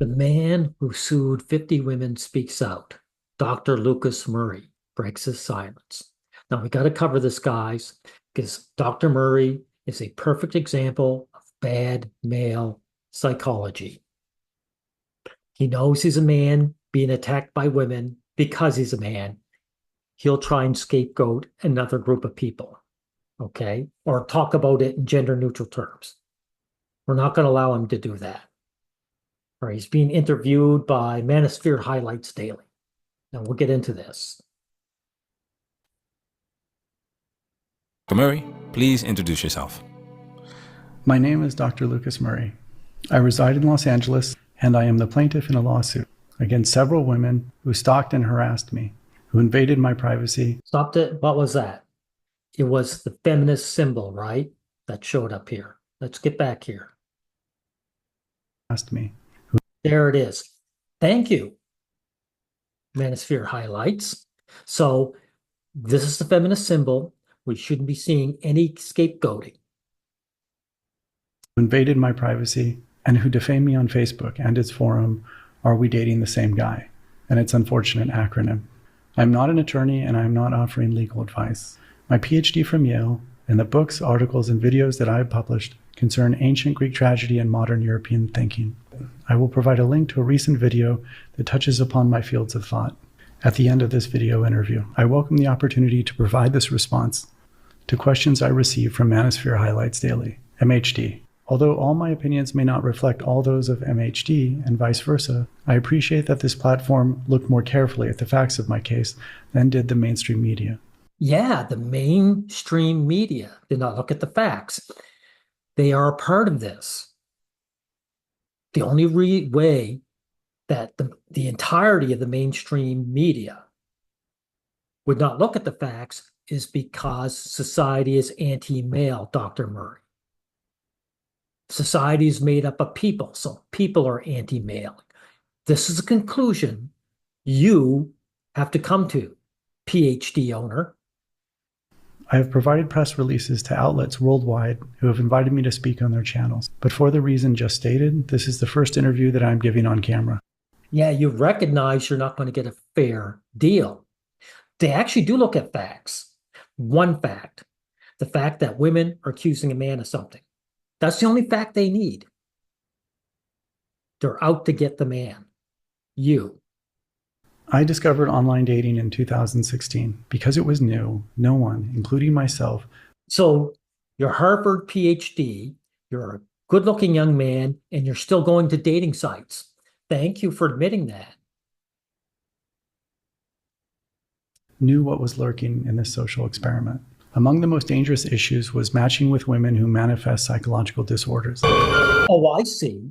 The man who sued 50 women speaks out. Dr. Lucas Murray breaks his silence. Now we got to cover this, guys, because Dr. Murray is a perfect example of bad male psychology. He knows he's a man being attacked by women because he's a man. He'll try and scapegoat another group of people, okay? Or talk about it in gender neutral terms. We're not going to allow him to do that. Or he's being interviewed by Manosphere Highlights Daily. Now we'll get into this. Dr. Murray, please introduce yourself. My name is Dr. Lucas Murray. I reside in Los Angeles, and I am the plaintiff in a lawsuit against several women who stalked and harassed me, who invaded my privacy. Stopped it. What was that? It was the feminist symbol, right? That showed up here. Let's get back here. Harassed me. There it is. Thank you, Manosphere Highlights. So this is the feminist symbol. We shouldn't be seeing any scapegoating. Who invaded my privacy and who defamed me on Facebook and its forum, Are We Dating the Same Guy? And its unfortunate acronym. I'm not an attorney and I'm not offering legal advice. My PhD from Yale and the books, articles, and videos that I have published concern ancient Greek tragedy and modern European thinking. I will provide a link to a recent video that touches upon my fields of thought. At the end of this video interview, I welcome the opportunity to provide this response to questions I receive from Manosphere Highlights Daily, MHD. Although all my opinions may not reflect all those of MHD and vice versa, I appreciate that this platform looked more carefully at the facts of my case than did the mainstream media. Yeah, the mainstream media did not look at the facts. They are a part of this. The only way that the entirety of the mainstream media would not look at the facts is because society is anti-male, Dr. Murray. Society is made up of people, so people are anti-male. This is a conclusion you have to come to, PhD owner. I have provided press releases to outlets worldwide who have invited me to speak on their channels. But for the reason just stated, this is the first interview that I'm giving on camera. Yeah, you recognize you're not going to get a fair deal. They actually do look at facts. One fact, the fact that women are accusing a man of something. That's the only fact they need. They're out to get the man, you. I discovered online dating in 2016 because it was new. No one, including myself. So you're Harvard PhD, you're a good-looking young man, and you're still going to dating sites. Thank you for admitting that. Knew what was lurking in this social experiment. Among the most dangerous issues was matching with women who manifest psychological disorders. Oh, I see.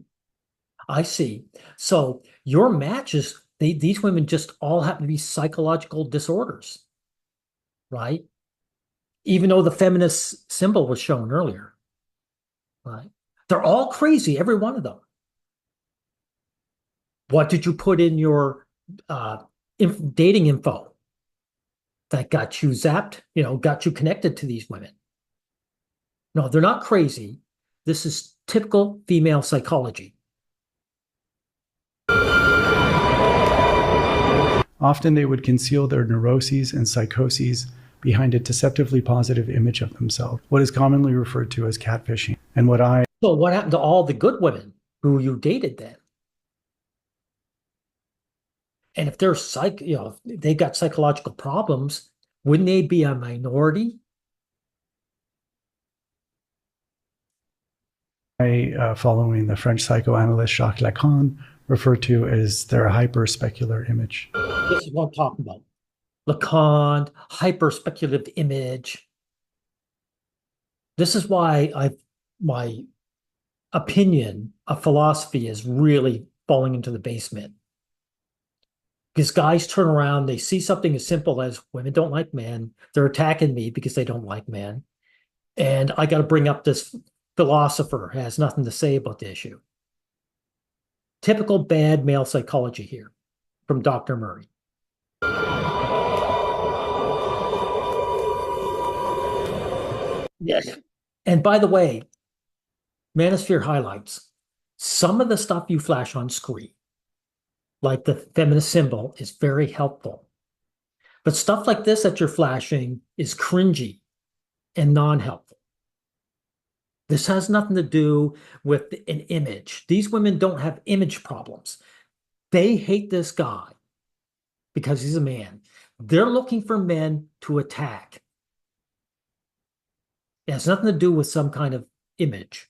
I see. So your matches, these women just all happen to be psychological disorders, right? Even though the feminist symbol was shown earlier, right? They're all crazy, every one of them. What did you put in your dating info that got you zapped, got you connected to these women? No, they're not crazy. This is typical female psychology. Often they would conceal their neuroses and psychoses behind a deceptively positive image of themselves, what is commonly referred to as catfishing. And So what happened to all the good women who you dated then? And if they're they've got psychological problems, wouldn't they be a minority? Following the French psychoanalyst Jacques Lacan, referred to as their hyper-specular image. This is what I'm talking about. Lacan, hyper-speculative image. This is why my opinion of philosophy is really falling into the basement. Because guys turn around, they see something as simple as women don't like men. They're attacking me because they don't like men. And I got to bring up this philosopher who has nothing to say about the issue. Typical bad male psychology here from Dr. Murray. Yes. And by the way, Manosphere Highlights. Some of the stuff you flash on screen, like the feminist symbol, is very helpful. But stuff like this that you're flashing is cringy and non-helpful. This has nothing to do with an image. These women don't have image problems. They hate this guy because he's a man. They're looking for men to attack. It has nothing to do with some kind of image.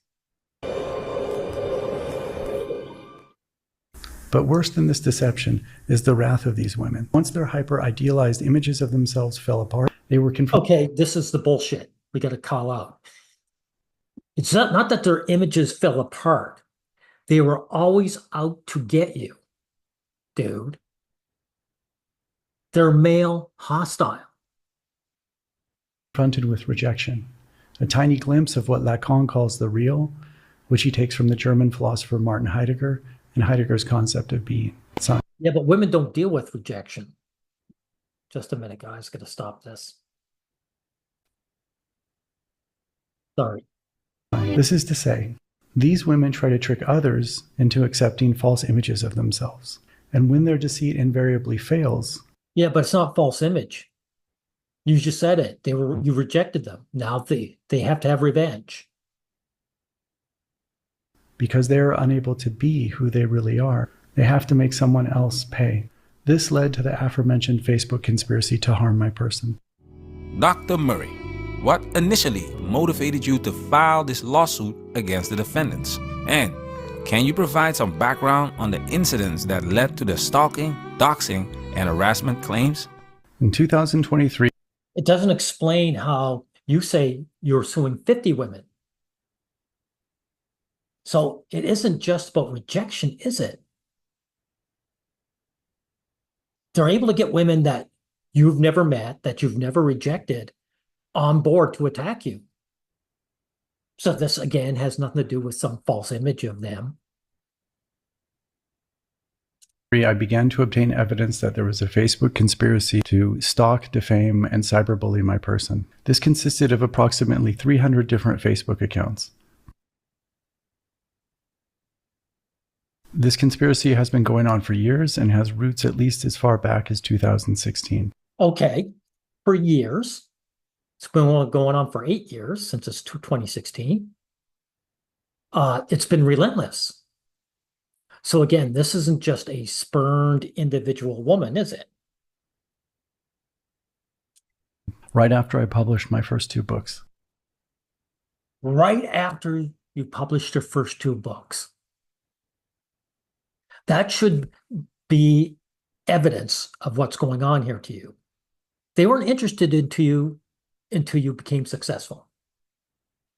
But worse than this deception is the wrath of these women. Once their hyper-idealized images of themselves fell apart, they were confronted. Okay, this is the bullshit we got to call out. It's not that their images fell apart. They were always out to get you, dude. They're male hostile. Confronted with rejection. A tiny glimpse of what Lacan calls the real, which he takes from the German philosopher Martin Heidegger and Heidegger's concept of being. Yeah, but women don't deal with rejection. Just a minute, guys. Got to stop this. Sorry. This is to say, these women try to trick others into accepting false images of themselves. And when their deceit invariably fails. Yeah, but it's not false image. You just said it. You rejected them. Now they have to have revenge. Because they are unable to be who they really are, they have to make someone else pay. This led to the aforementioned Facebook conspiracy to harm my person. Dr. Murray, what initially motivated you to file this lawsuit against the defendants? And can you provide some background on the incidents that led to the stalking, doxing, and harassment claims? In 2023, it doesn't explain how you say you're suing 50 women. So it isn't just about rejection, is it? They're able to get women that you've never met, that you've never rejected, on board to attack you. So this, again, has nothing to do with some false image of them. I began to obtain evidence that there was a Facebook conspiracy to stalk, defame, and cyberbully my person. This consisted of approximately 300 different Facebook accounts. This conspiracy has been going on for years and has roots at least as far back as 2016. Okay, for years. It's been going on for 8 years, since it's 2016. It's been relentless. So again, this isn't just a spurned individual woman, is it? Right after I published my first 2 books. Right after you published your first 2 books. That should be evidence of what's going on here to you. They weren't interested into you until you became successful.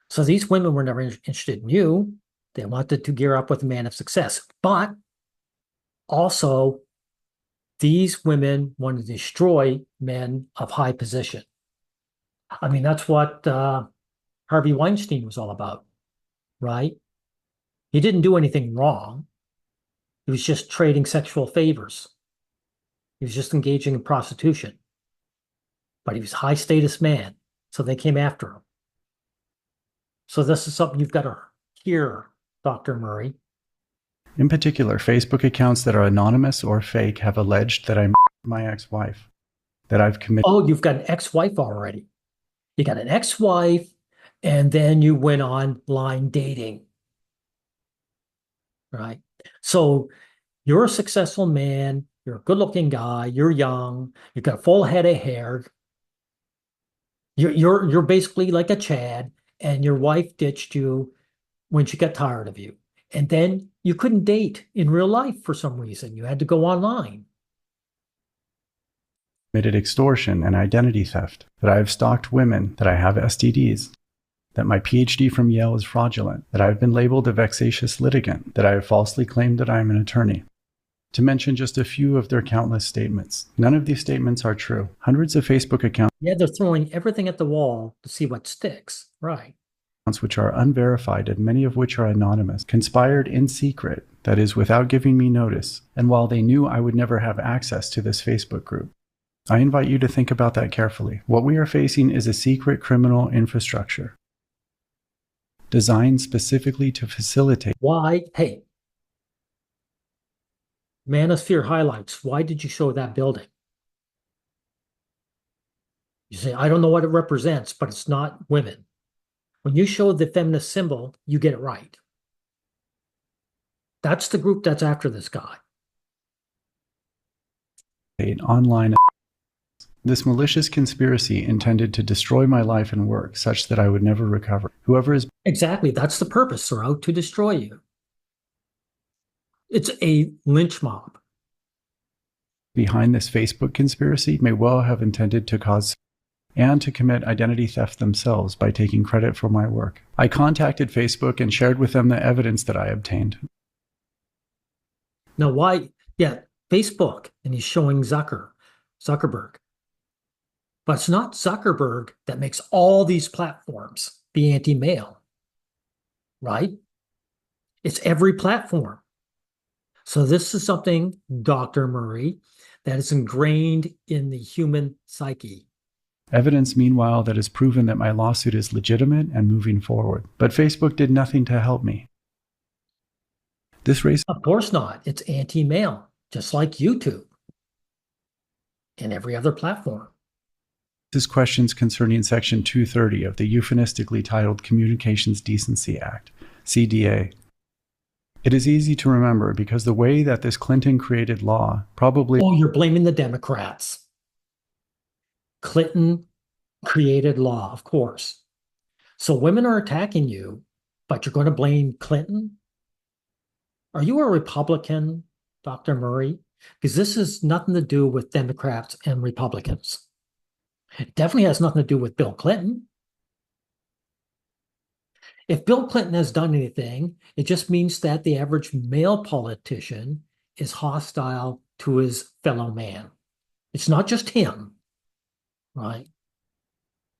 So these women were never interested in you. They wanted to gear up with a man of success. But also, these women wanted to destroy men of high position. I mean, that's what Harvey Weinstein was all about, right? He didn't do anything wrong. He was just trading sexual favors. He was just engaging in prostitution. But he was a high status man, so they came after him. So this is something you've got to hear, Dr. Murray. In particular, Facebook accounts that are anonymous or fake have alleged that I my ex-wife, that I've committed. Oh, you've got an ex-wife already. You got an ex-wife, and then you went online dating. Right? So you're a successful man, you're a good-looking guy, you're young, you've got a full head of hair. You're basically like a Chad, and your wife ditched you when she got tired of you. And then you couldn't date in real life for some reason. You had to go online. Committed extortion and identity theft, that I have stalked women, that I have STDs, that my PhD from Yale is fraudulent, that I have been labeled a vexatious litigant, that I have falsely claimed that I am an attorney. To mention just a few of their countless statements. None of these statements are true. Hundreds of Facebook accounts. Yeah, they're throwing everything at the wall to see what sticks. Right. Which are unverified and many of which are anonymous, conspired in secret, that is, without giving me notice, and while they knew I would never have access to this Facebook group. I invite you to think about that carefully. What we are facing is a secret criminal infrastructure designed specifically to facilitate. Why? Hey, Manosphere highlights. Why did you show that building? You say, I don't know what it represents, but it's not women. When you show the feminist symbol, you get it right. That's the group that's after this guy. Online. This malicious conspiracy intended to destroy my life and work such that I would never recover. Whoever is Exactly. That's the purpose. They're out to destroy you. It's a lynch mob. behind this Facebook conspiracy may well have intended to cause and to commit identity theft themselves by taking credit for my work. I contacted Facebook and shared with them the evidence that I obtained. Now, why? Yeah, Facebook, and he's showing Zuckerberg. But it's not Zuckerberg that makes all these platforms be anti-male, right? It's every platform. So this is something, Dr. Murray, that is ingrained in the human psyche. Evidence, meanwhile, that has proven that my lawsuit is legitimate and moving forward. But Facebook did nothing to help me. This race. Of course not. It's anti-male, just like YouTube and every other platform. Raises questions concerning Section 230 of the euphemistically titled Communications Decency Act, CDA. It is easy to remember because the way that this Clinton-created law probably... Oh, you're blaming the Democrats. Clinton created law, of course. So women are attacking you, but you're going to blame Clinton? Are you a Republican, Dr. Murray? Because this has nothing to do with Democrats and Republicans. It definitely has nothing to do with Bill Clinton. If Bill Clinton has done anything, it just means that the average male politician is hostile to his fellow man. It's not just him, right?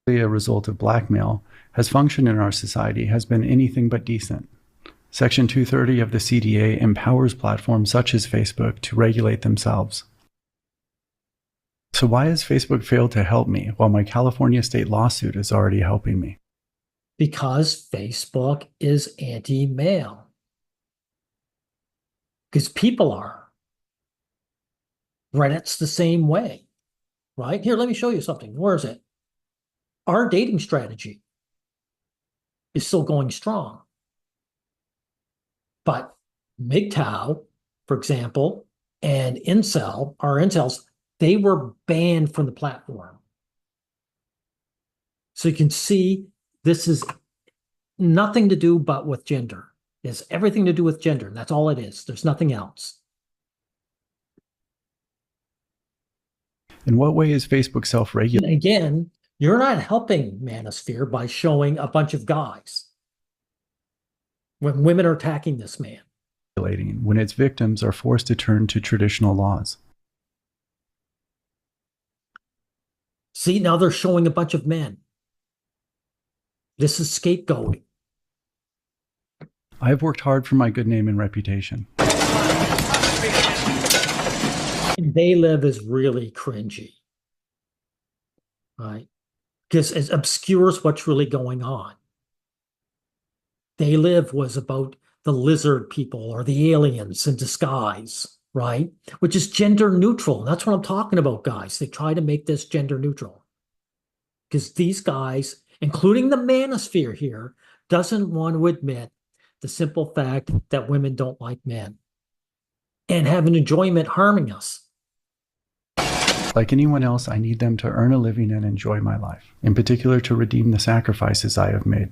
A result of blackmail has functioned in our society has been anything but decent. Section 230 of the CDA empowers platforms such as Facebook to regulate themselves. So why has Facebook failed to help me while my California state lawsuit is already helping me? Because Facebook is anti-male. Because people are. Reddit's the same way, right? Here, let me show you something. Where is it? Our dating strategy is still going strong. But MGTOW, for example, and our incels, they were banned from the platform. So you can see this is nothing to do but with gender. It's everything to do with gender. That's all it is. There's nothing else. In what way is Facebook self-regulating? Again, you're not helping Manosphere by showing a bunch of guys when women are attacking this man. When its victims are forced to turn to traditional laws. See, now they're showing a bunch of men. This is scapegoating. I have worked hard for my good name and reputation. They Live is really cringy, right? Because it obscures what's really going on. They Live was about the lizard people or the aliens in disguise, right? Which is gender neutral. That's what I'm talking about, guys. They try to make this gender neutral. Because these guys, including the Manosphere here, doesn't want to admit the simple fact that women don't like men and have an enjoyment harming us. Like anyone else, I need them to earn a living and enjoy my life, in particular to redeem the sacrifices I have made.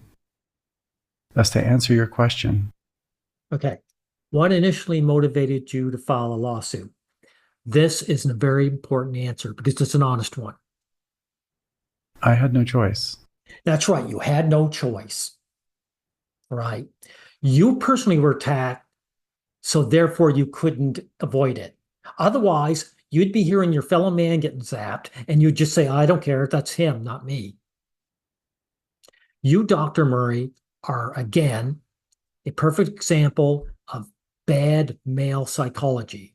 Thus, to answer your question. Okay. What initially motivated you to file a lawsuit? This is a very important answer because it's an honest one. I had no choice. That's right. You had no choice. Right. You personally were attacked, so therefore you couldn't avoid it. Otherwise, you'd be hearing your fellow man getting zapped, and you'd just say, I don't care. That's him, not me. You, Dr. Murray, are, again, a perfect example of bad male psychology.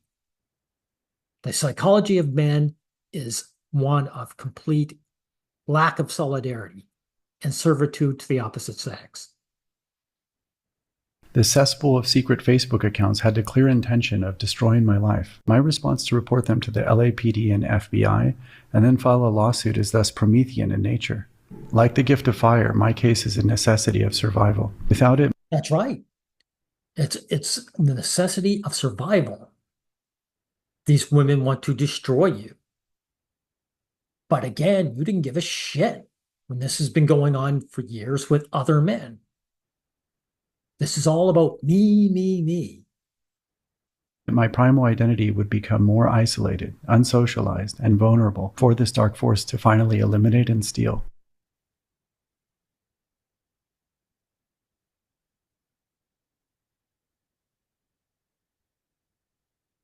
The psychology of men is one of complete lack of solidarity and servitude to the opposite sex. The cesspool of secret Facebook accounts had the clear intention of destroying my life. My response to report them to the LAPD and FBI and then file a lawsuit is thus Promethean in nature. Like the gift of fire, my case is a necessity of survival. Without it, That's right. It's the necessity of survival. These women want to destroy you. But again, you didn't give a shit when this has been going on for years with other men. This is all about me, me, me. my primal identity would become more isolated, unsocialized, and vulnerable for this dark force to finally eliminate and steal.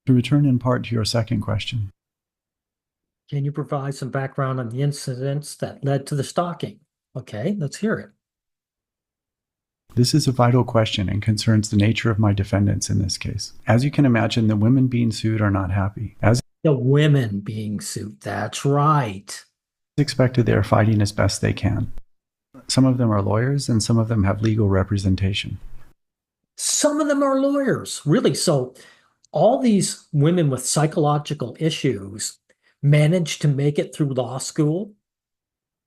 To return in part to your second question, Can you provide some background on the incidents that led to the stalking? Okay, let's hear it. this is a vital question and concerns the nature of my defendants in this case. As you can imagine, the women being sued are not happy. As The women being sued, that's right. expected, they are fighting as best they can. Some of them are lawyers and some of them have legal representation. Some of them are lawyers, really. So all these women with psychological issues manage to make it through law school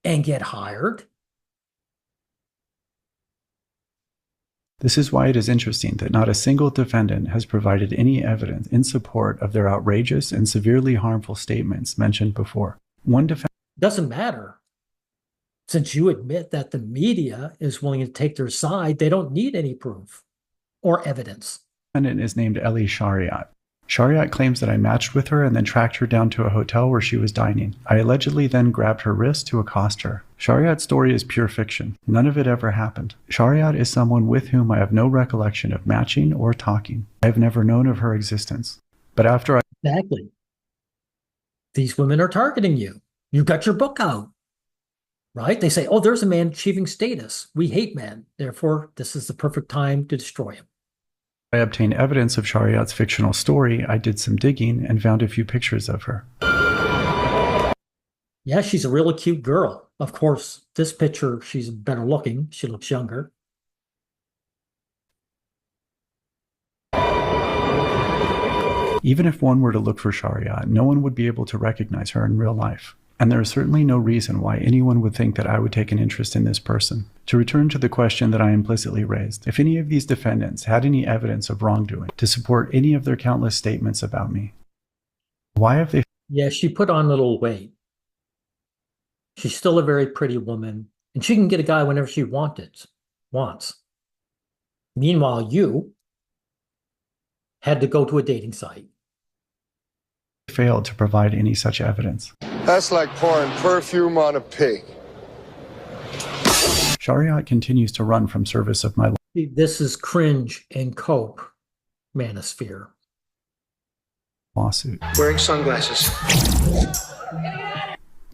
and get hired. This is why it is interesting that not a single defendant has provided any evidence in support of their outrageous and severely harmful statements mentioned before. One defendant Doesn't matter. Since you admit that the media is willing to take their side, they don't need any proof or evidence. is named Ellie Shariat. Shariat claims that I matched with her and then tracked her down to a hotel where she was dining. I allegedly then grabbed her wrist to accost her. Shariat's story is pure fiction. None of it ever happened. Shariat is someone with whom I have no recollection of matching or talking. I have never known of her existence. But after I Exactly. These women are targeting you. You got your book out, right? They say, oh, there's a man achieving status. We hate men. Therefore, this is the perfect time to destroy him. obtained evidence of Shariat's fictional story, I did some digging and found a few pictures of her. Yeah, she's a really cute girl. Of course, this picture, she's better looking. She looks younger. Even if one were to look for Shariat, no one would be able to recognize her in real life. And there is certainly no reason why anyone would think that I would take an interest in this person. To return to the question that I implicitly raised, if any of these defendants had any evidence of wrongdoing to support any of their countless statements about me, why have they Yeah, she put on a little weight. She's still a very pretty woman, and she can get a guy whenever she wants. Meanwhile, you had to go to a dating site. failed to provide any such evidence? That's like pouring perfume on a pig. Shariat continues to run from service of my This is cringe and cope manosphere. lawsuit. Wearing sunglasses.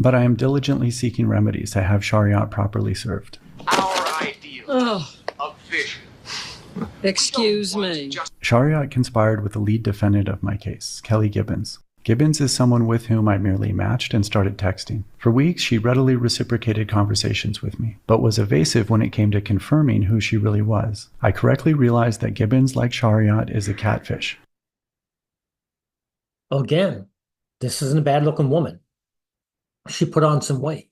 But I am diligently seeking remedies to have Shariat properly served. Our ideal Oh, of vision. excuse me. Shariat conspired with the lead defendant of my case, Kelly Gibbons. Gibbons is someone with whom I merely matched and started texting. For weeks, she readily reciprocated conversations with me, but was evasive when it came to confirming who she really was. I correctly realized that Gibbons, like Shariat, is a catfish. Again, this isn't a bad-looking woman. She put on some weight.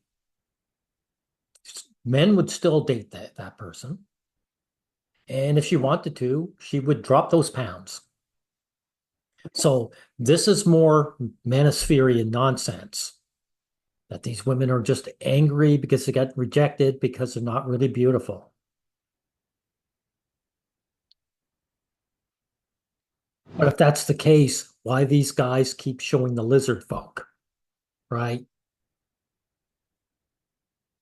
Men would still date that person. And if she wanted to, she would drop those pounds. So this is more manospherian nonsense. That these women are just angry because they got rejected because they're not really beautiful. But if that's the case, why these guys keep showing the lizard folk, right?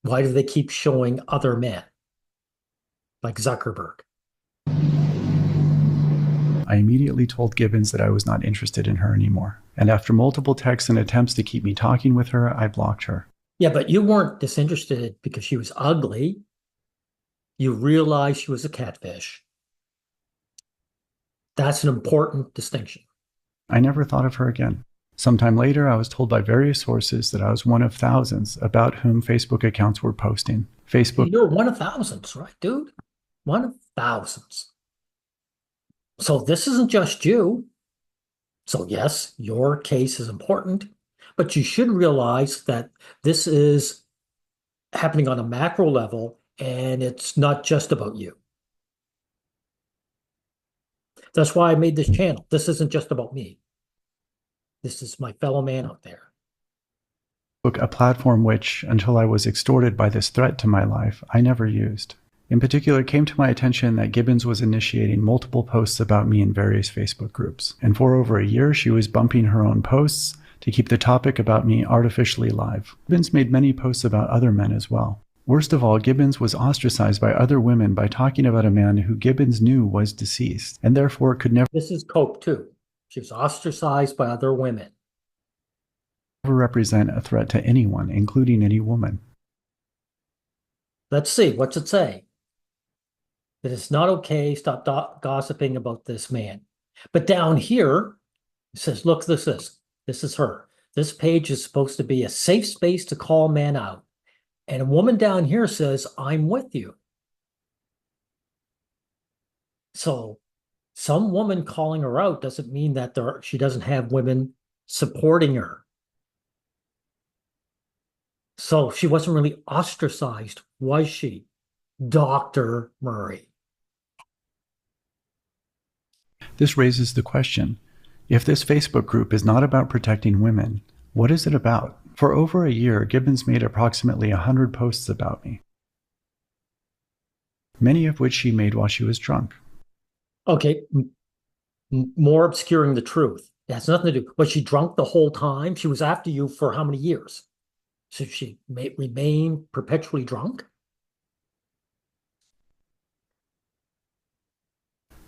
Why do they keep showing other men, like Zuckerberg? I immediately told Gibbons that I was not interested in her anymore. And after multiple texts and attempts to keep me talking with her, I blocked her. Yeah, but you weren't disinterested because she was ugly. You realized she was a catfish. That's an important distinction. I never thought of her again. Sometime later, I was told by various sources that I was one of thousands about whom Facebook accounts were posting. Facebook You're one of thousands, right, dude? One of thousands. So this isn't just you. So yes, your case is important, but you should realize that this is happening on a macro level and it's not just about you. That's why I made this channel. This isn't just about me. This is my fellow man out there. A platform which, until I was extorted by this threat to my life, I never used. In particular, it came to my attention that Gibbons was initiating multiple posts about me in various Facebook groups. And for over a year, she was bumping her own posts to keep the topic about me artificially live. Gibbons made many posts about other men as well. Worst of all, Gibbons was ostracized by other women by talking about a man who Gibbons knew was deceased, and therefore could never This is Cope too. She was ostracized by other women. represent a threat to anyone, including any woman. Let's see, what's it say? That it's not okay, stop gossiping about this man. But down here, it says, look, this is her. This page is supposed to be a safe space to call man out. And a woman down here says, I'm with you. So some woman calling her out doesn't mean that she doesn't have women supporting her. So she wasn't really ostracized, was she, Dr. Murray? This raises the question, if this Facebook group is not about protecting women, what is it about? For over a year, Gibbons made approximately 100 posts about me, many of which she made while she was drunk. Okay, more obscuring the truth. It has nothing to do. Was she drunk the whole time? She was after you for how many years? So she may remain perpetually drunk?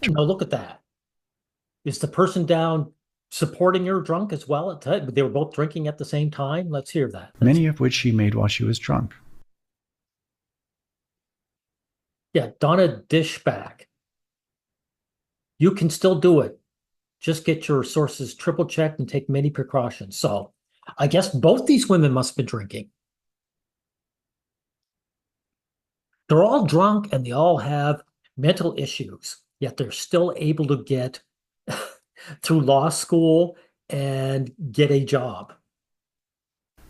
Now look at that. Is the person down supporting her drunk as well? They were both drinking at the same time? Let's hear that. Many of which she made while she was drunk. Yeah, Donna Dishback. You can still do it. Just get your sources triple checked and take many precautions. So I guess both these women must have been drinking. They're all drunk and they all have mental issues, yet they're still able to get through law school and get a job.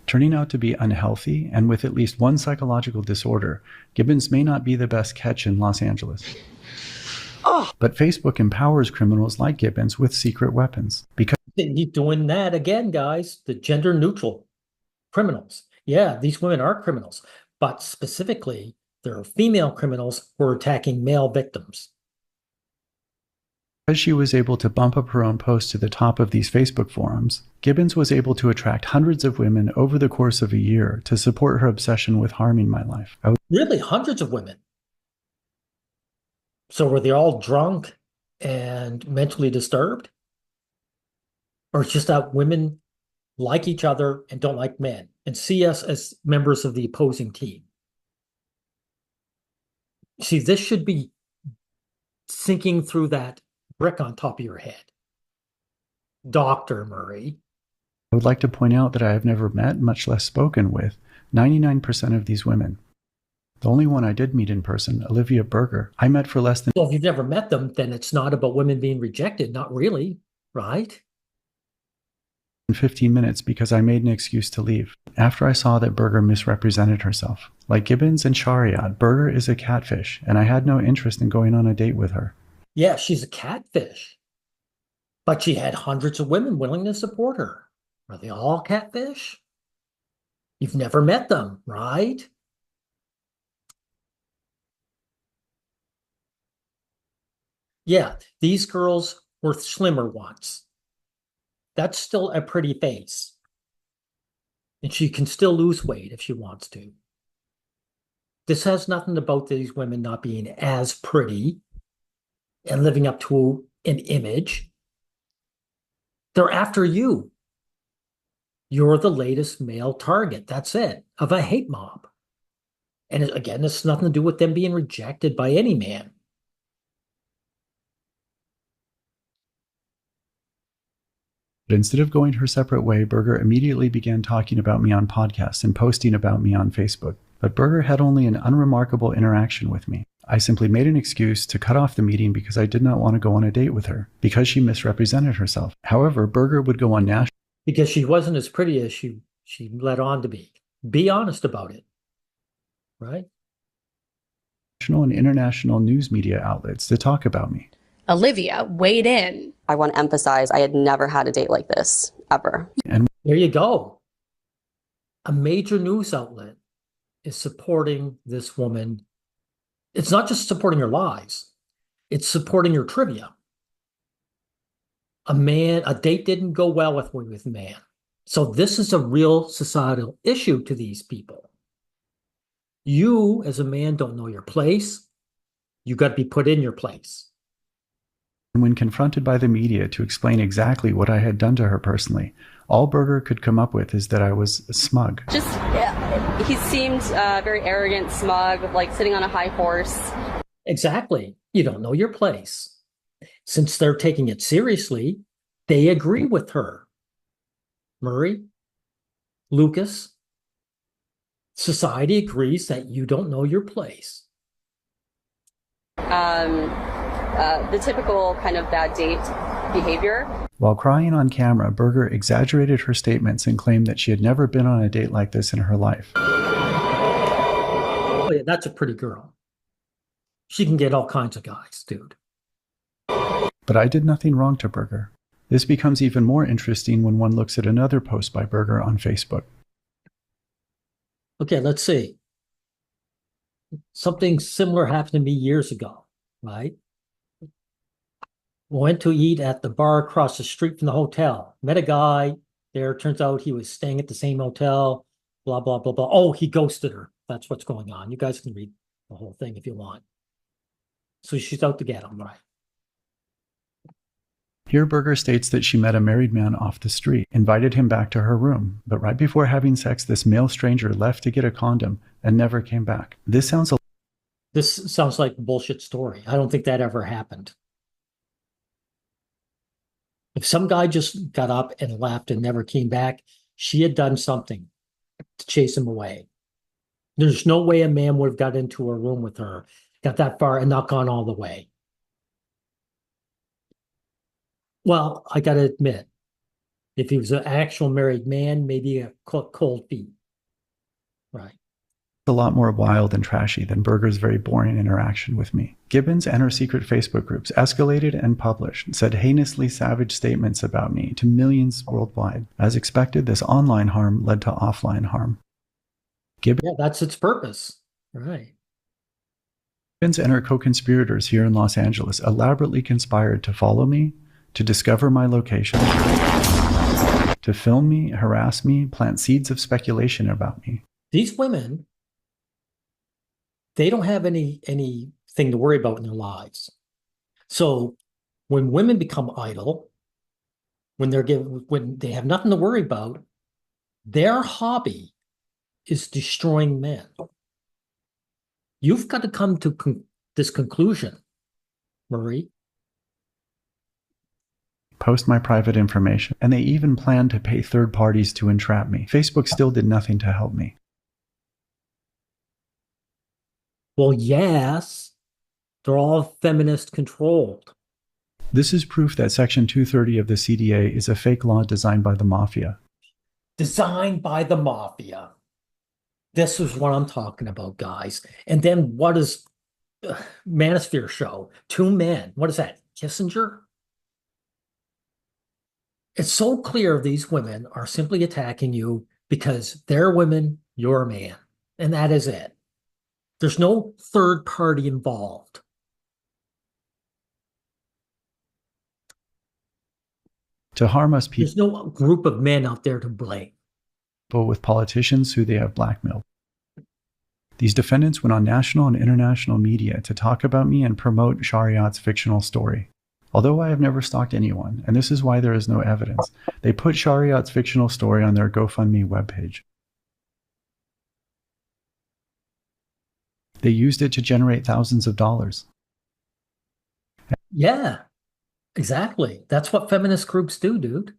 Turning out to be unhealthy and with at least one psychological disorder, Gibbons may not be the best catch in Los Angeles. But Facebook empowers criminals like Gibbons with secret weapons because He's doing that again, guys. The gender neutral criminals. Yeah, these women are criminals, but specifically, there are female criminals who are attacking male victims. Because she was able to bump up her own posts to the top of these Facebook forums, Gibbons was able to attract hundreds of women over the course of a year to support her obsession with harming my life. Really, hundreds of women. So were they all drunk and mentally disturbed? Or it's just that women like each other and don't like men and see us as members of the opposing team? See, this should be sinking through that brick on top of your head. Dr. Murray. I would like to point out that I have never met, much less spoken with, 99% of these women. The only one I did meet in person, Olivia Berger, I met for less than Well, if you've never met them, then it's not about women being rejected. Not really, right? 15 minutes because I made an excuse to leave. After I saw that Berger misrepresented herself. Like Gibbons and Shariat, Berger is a catfish, and I had no interest in going on a date with her. Yeah, she's a catfish. But she had hundreds of women willing to support her. Are they all catfish? You've never met them, right? Yeah, these girls were slimmer once. That's still a pretty face. And she can still lose weight if she wants to. This has nothing about these women not being as pretty and living up to an image. They're after you. You're the latest male target, that's it, of a hate mob. And again, this has nothing to do with them being rejected by any man. But instead of going her separate way, Berger immediately began talking about me on podcasts and posting about me on Facebook. But Berger had only an unremarkable interaction with me. I simply made an excuse to cut off the meeting because I did not want to go on a date with her, because she misrepresented herself. However, Berger would go on national Because she wasn't as pretty as she let on to be. Be honest about it. Right? and international news media outlets to talk about me. Olivia weighed in. I want to emphasize I had never had a date like this, ever. And There you go. A major news outlet is supporting this woman. It's not just supporting her lies, it's supporting her trivia. A date didn't go well with a man. So this is a real societal issue to these people. You, as a man, don't know your place. You got to be put in your place. when confronted by the media to explain exactly what I had done to her personally, all Berger could come up with is that I was smug. He seemed very arrogant, smug, like sitting on a high horse. Exactly. You don't know your place. Since they're taking it seriously, they agree with her. Murray, Lucas, society agrees that you don't know your place. The typical kind of bad date behavior. While crying on camera, Berger exaggerated her statements and claimed that she had never been on a date like this in her life. Oh, yeah, that's a pretty girl. She can get all kinds of guys, dude. But I did nothing wrong to Berger. This becomes even more interesting when one looks at another post by Berger on Facebook. Okay, let's see. Something similar happened to me years ago, right? Went to eat at the bar across the street from the hotel. Met a guy there. Turns out he was staying at the same hotel. Blah, blah, blah, blah. Oh, he ghosted her. That's what's going on. You guys can read the whole thing if you want. So she's out to get him, right? Here, Berger states that she met a married man off the street, invited him back to her room, but right before having sex, this male stranger left to get a condom and never came back. This sounds like a bullshit story. I don't think that ever happened. If some guy just got up and left and never came back, she had done something to chase him away. There's no way a man would have got into a room with her, got that far, and not gone all the way. Well, I got to admit, if he was an actual married man, maybe a cold feet. Right. a lot more wild and trashy than Berger's very boring interaction with me. Gibbons and her secret Facebook groups escalated and published, said heinously savage statements about me to millions worldwide. As expected, this online harm led to offline harm. Yeah, that's its purpose. Right. Gibbons and her co-conspirators here in Los Angeles elaborately conspired to follow me, to discover my location, to film me, harass me, plant seeds of speculation about me. These women, they don't have anything to worry about in their lives. So when women become idle, when they have nothing to worry about, their hobby is destroying men. You've got to come to this conclusion, Marie. Post my private information, and they even planned to pay third parties to entrap me. Facebook still did nothing to help me. Well, yes, they're all feminist controlled. This is proof that Section 230 of the CDA is a fake law designed by the mafia. Designed by the mafia. This is what I'm talking about, guys. And then what does Manosphere show? Two men. What is that? Kissinger? It's so clear these women are simply attacking you because they're women, you're a man. And that is it. There's no third party involved. To harm us There's no group of men out there to blame. with politicians who they have blackmailed. These defendants went on national and international media to talk about me and promote Shariat's fictional story. Although I have never stalked anyone, and this is why there is no evidence, they put Shariat's fictional story on their GoFundMe webpage. They used it to generate thousands of dollars. Yeah, exactly. That's what feminist groups do, dude.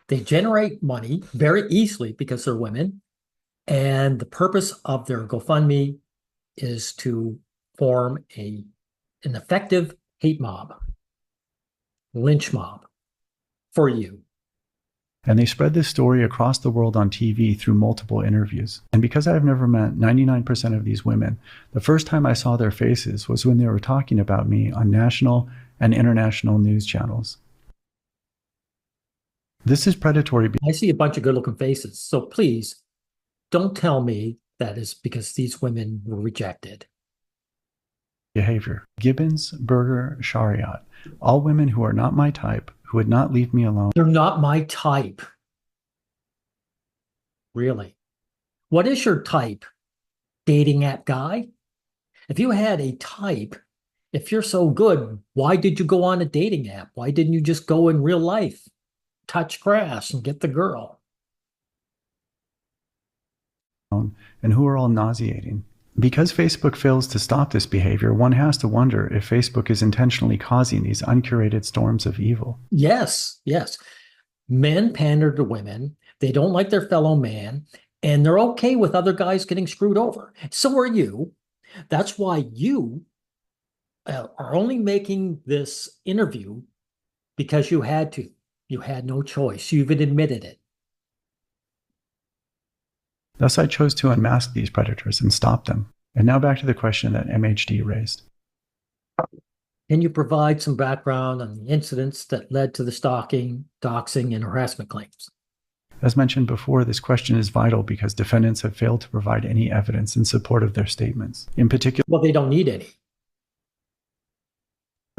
They generate money very easily because they're women. And the purpose of their GoFundMe is to form an effective hate mob, lynch mob for you. And they spread this story across the world on TV through multiple interviews. And because I've never met 99% of these women, the first time I saw their faces was when they were talking about me on national and international news channels. This is predatory. I see a bunch of good-looking faces, so please don't tell me that is because these women were rejected. Behavior. Gibbons, Berger, Shariat, all women who are not my type, who would not leave me alone. They're not my type. Really? What is your type? Dating app guy? If you had a type, if you're so good, why did you go on a dating app? Why didn't you just go in real life, touch grass and get the girl? And who are all nauseating. Because Facebook fails to stop this behavior, one has to wonder if Facebook is intentionally causing these uncurated storms of evil. Yes, yes. Men pander to women. They don't like their fellow man, and they're okay with other guys getting screwed over. So are you. That's why you are only making this interview because you had to. You had no choice. You even admitted it. Thus, I chose to unmask these predators and stop them. And now back to the question that MHD raised. Can you provide some background on the incidents that led to the stalking, doxing, and harassment claims? As mentioned before, this question is vital because defendants have failed to provide any evidence in support of their statements. In particular, Well, they don't need any.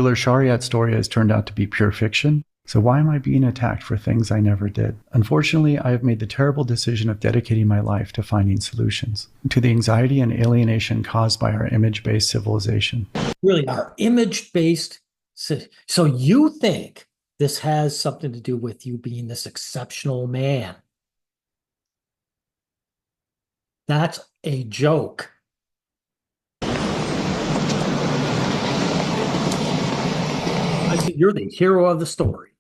Shariat's story has turned out to be pure fiction. So why am I being attacked for things I never did? Unfortunately, I have made the terrible decision of dedicating my life to finding solutions to the anxiety and alienation caused by our image-based civilization. Really, our image-based. So you think this has something to do with you being this exceptional man? That's a joke. I see you're the hero of the story.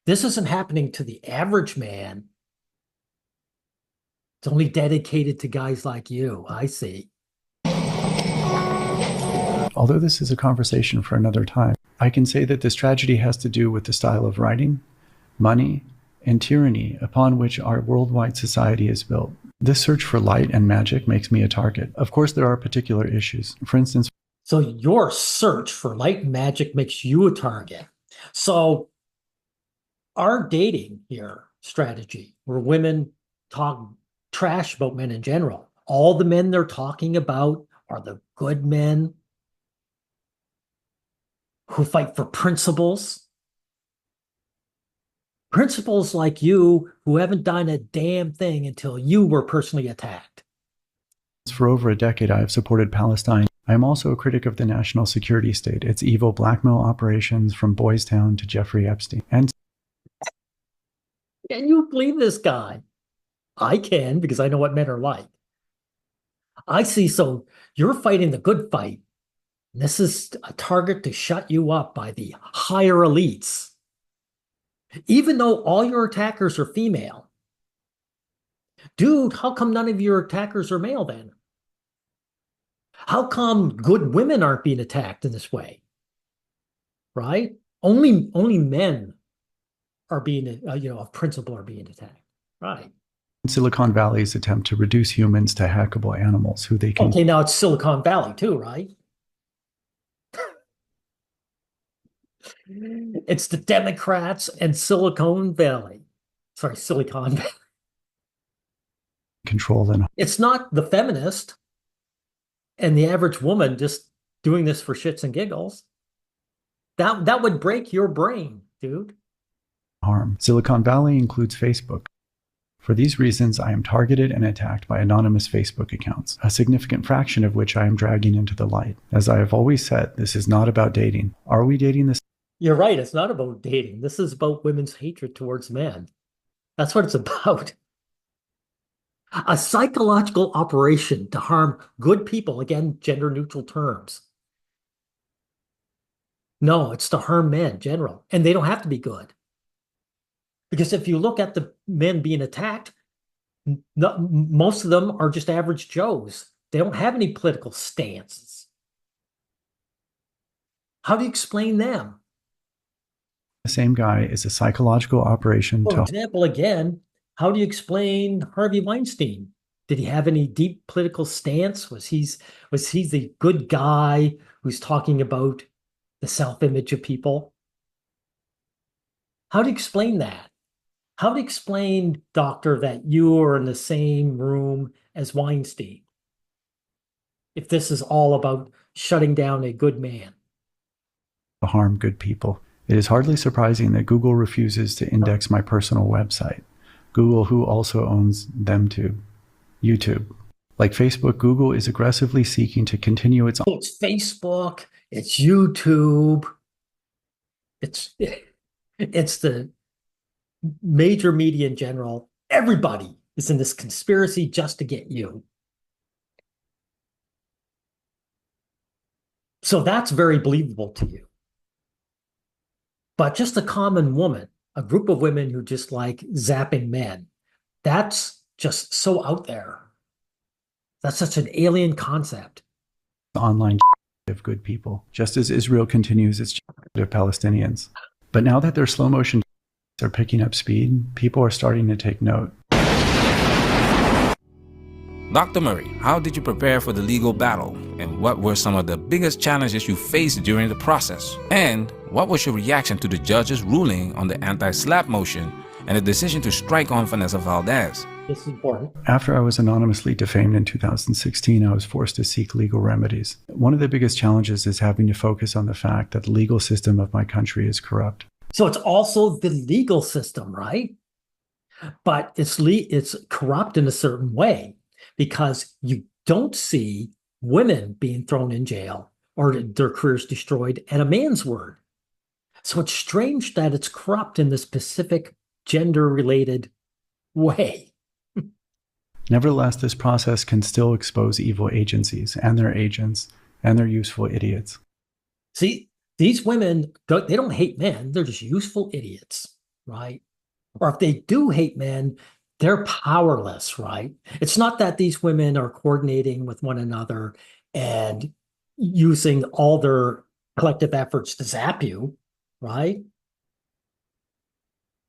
This isn't happening to the average man. It's only dedicated to guys like you. I see. Although this is a conversation for another time, I can say that this tragedy has to do with the style of writing, money, and tyranny upon which our worldwide society is built. This search for light and magic makes me a target. Of course, there are particular issues. For instance, so your search for light and magic makes you a target. So our dating here strategy, where women talk trash about men in general, all the men they're talking about are the good men who fight for principles. Principles like you who haven't done a damn thing until you were personally attacked. For over a decade, I have supported Palestine. I am also a critic of the national security state, its evil blackmail operations from Boys Town to Jeffrey Epstein. And can you believe this guy? I can, because I know what men are like. I see. So you're fighting the good fight. This is a target to shut you up by the higher elites. Even though all your attackers are female. Dude, how come none of your attackers are male then? How come good women aren't being attacked in this way? Right? Only men are being, of principle are being attacked. Right. Silicon Valley's attempt to reduce humans to hackable animals who they can... Okay, now it's Silicon Valley too, right? It's the Democrats and Silicon Valley. Sorry, Silicon Valley. Control them. It's not the feminist and the average woman just doing this for shits and giggles. That would break your brain, dude. Harm. Silicon Valley includes Facebook. For these reasons, I am targeted and attacked by anonymous Facebook accounts, a significant fraction of which I am dragging into the light. As I have always said, this is not about dating. Are we dating this? You're right. It's not about dating. This is about women's hatred towards men. That's what it's about. A psychological operation to harm good people. Again, gender neutral terms. No, it's to harm men, general. And they don't have to be good. Because if you look at the men being attacked, most of them are just average Joes They don't have any political stances. How do you explain them? The same guy is a psychological operation For to example, again, how do you explain Harvey Weinstein? Did he have any deep political stance? Was he the good guy who's talking about the self-image of people? How do you explain that? How do you explain, doctor, that you are in the same room as Weinstein? If this is all about shutting down a good man. harm good people. It is hardly surprising that Google refuses to index my personal website. Google, who also owns them too. YouTube. Like Facebook, Google is aggressively seeking to continue its It's Facebook, it's YouTube, it's the major media in general. Everybody is in this conspiracy just to get you. So that's very believable to you. But just a common woman, a group of women who just like zapping men, that's just so out there. That's such an alien concept. online of good people, just as Israel continues its of Palestinians. But now that their slow motion are picking up speed, people are starting to take note. Dr. Murray, how did you prepare for the legal battle? And what were some of the biggest challenges you faced during the process? And what was your reaction to the judge's ruling on the anti-SLAPP motion and the decision to strike on Vanessa Valdez? This is important. After I was anonymously defamed in 2016, I was forced to seek legal remedies. One of the biggest challenges is having to focus on the fact that the legal system of my country is corrupt. So it's also the legal system, right? But it's corrupt in a certain way because you don't see women being thrown in jail or their careers destroyed at a man's word. So it's strange that it's corrupt in this specific gender-related way. Nevertheless, this process can still expose evil agencies and their agents and their useful idiots. See, these women, they don't hate men. They're just useful idiots, right? Or if they do hate men, they're powerless, right? It's not that these women are coordinating with one another and using all their collective efforts to zap you, right?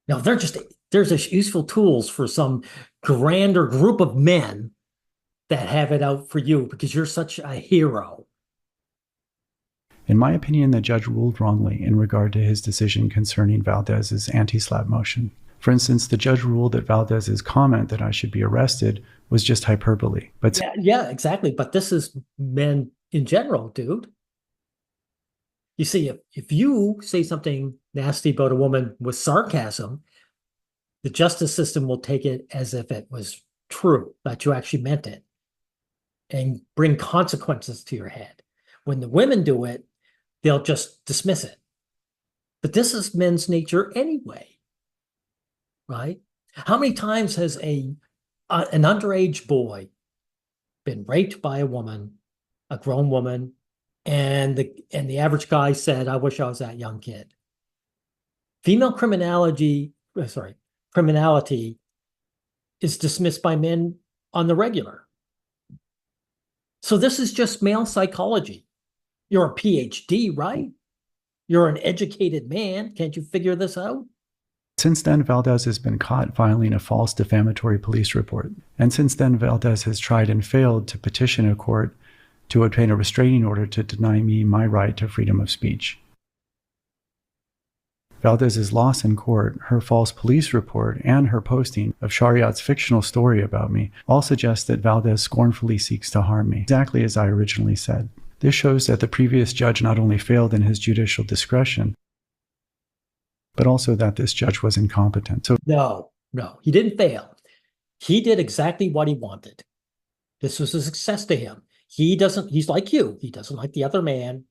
No, they're just useful tools for some grander group of men that have it out for you because you're such a hero. In my opinion, the judge ruled wrongly in regard to his decision concerning Valdez's anti-SLAPP motion. For instance, the judge ruled that Valdez's comment that I should be arrested was just hyperbole. But yeah, exactly. But this is men in general, dude. You see, if you say something nasty about a woman with sarcasm, the justice system will take it as if it was true, that you actually meant it, and bring consequences to your head. When the women do it, they'll just dismiss it. But this is men's nature anyway, right? How many times has an underage boy been raped by a woman, a grown woman, and the average guy said, "I wish I was that young kid"? Female criminality is dismissed by men on the regular. So this is just male psychology. You're a PhD, right? You're an educated man. Can't you figure this out? since then, Valdez has been caught filing a false defamatory police report. And since then, Valdez has tried and failed to petition a court to obtain a restraining order to deny me my right to freedom of speech. Valdez's loss in court, her false police report, and her posting of Shariat's fictional story about me all suggest that Valdez scornfully seeks to harm me, exactly as I originally said. This shows that the previous judge not only failed in his judicial discretion, but also that this judge was incompetent. So No, he didn't fail. He did exactly what he wanted. This was a success to him. He's like you. He doesn't like the other man.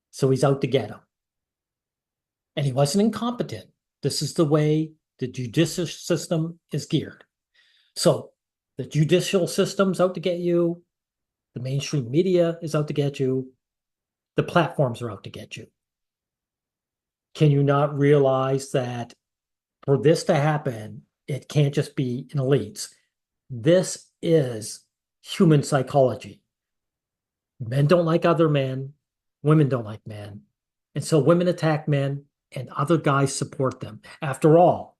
So he's out to get him. And he wasn't incompetent. This is the way the judicial system is geared. So the judicial system's out to get you. The mainstream media is out to get you. The platforms are out to get you. Can you not realize that for this to happen, it can't just be in elites? This is human psychology. Men don't like other men, women don't like men. And so women attack men and other guys support them. After all,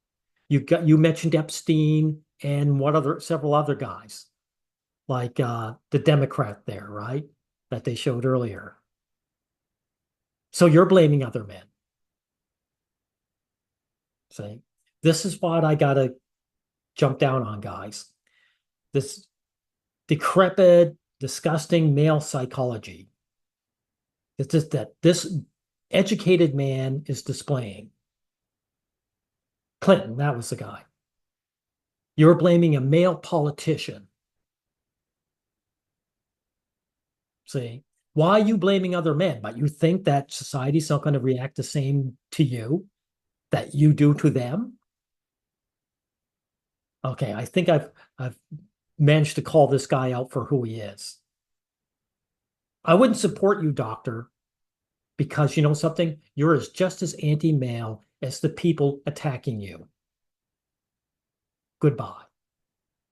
you mentioned Epstein and several other guys, like the Democrat there, right? That they showed earlier. So you're blaming other men. See, this is what I gotta jump down on, guys. This decrepit, disgusting male psychology. It's just that this educated man is displaying. Clinton, that was the guy. You're blaming a male politician. See, why are you blaming other men? But you think that society's not going to react the same to you that you do to them? Okay, I think I've managed to call this guy out for who he is. I wouldn't support you, doctor, because you know something? You're just as anti-male as the people attacking you. Goodbye.